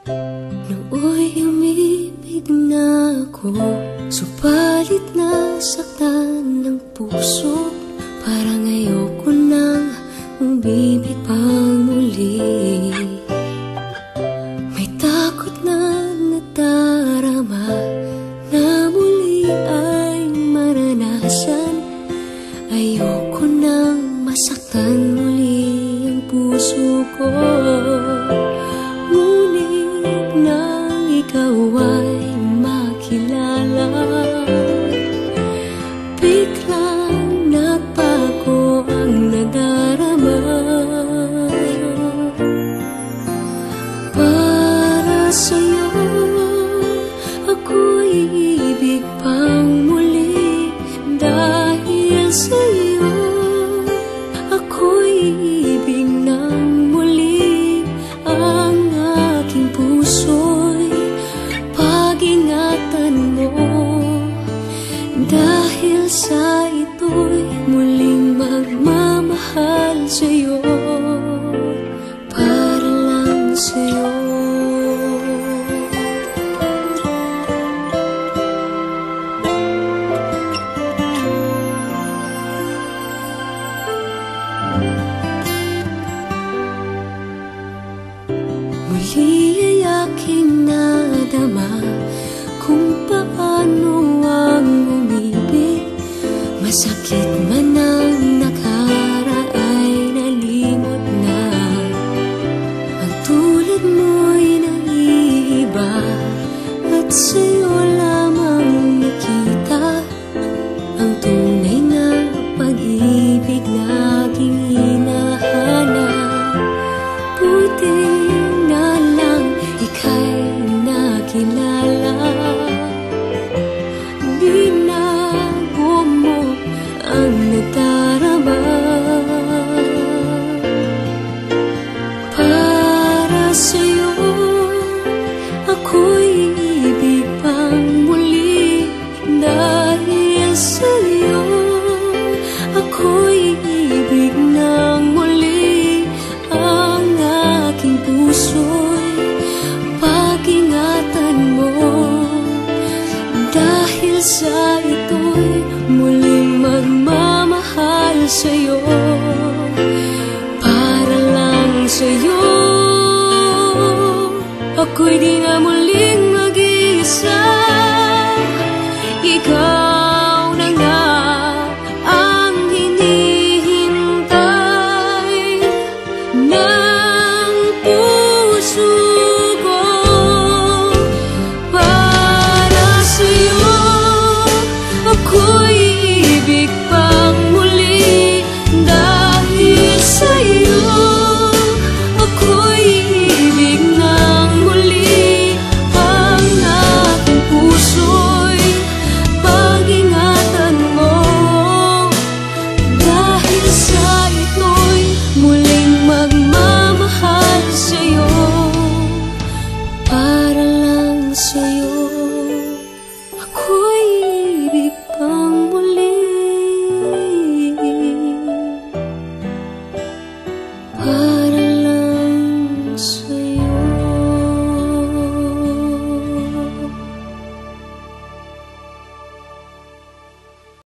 Nooy umibig na ako, subalit nasaktan ng puso. Parang ayoko nang umibig pang muli. May takot na nadarama na muli ay maranasan. Ayoko nang masaktan muli ang puso ko. Ngunit nang ikaw ay makilala, biglang nagbago ang nadarama. Para sa'yo ako'y ibig pang muli. Dahil sa'yo ako'y ibig ng muli. Ang aking puso'y pag-ingatan mo. Dahil sa ito'y muling magmamahal sa'yo, para lang sa'yo. Muli ay aking nadama kung paano ang umibig. Masakit man ang nakaraan, nalimot na. Ang tulad mo'y naiiba, at sa'yo lamang nakita ang tunay na pag-ibig na aking hinahanap. Buti na lang ika'y nakilala. Binago mo ang nadarama. Para sa'yo ako'y ibig pang muli. Dahil sa'yo ako'y ibig ng muli. Ang aking puso'y pag-ingatan mo. Dahil sa ito'y muling magmamahal sa'yo, para lang sa'yo. Ako'y di na muling mag-iisa. Ikaw na nga ang hinihintay ng puso ko. Para sa'yo ako'y ibig pang muli. Dahil sa'yo ako'y ibig ng muli. Ang aking puso'y pag-ingatan mo. Dahil sa ito'y muling magmamahal sa'yo, para lang sa'yo.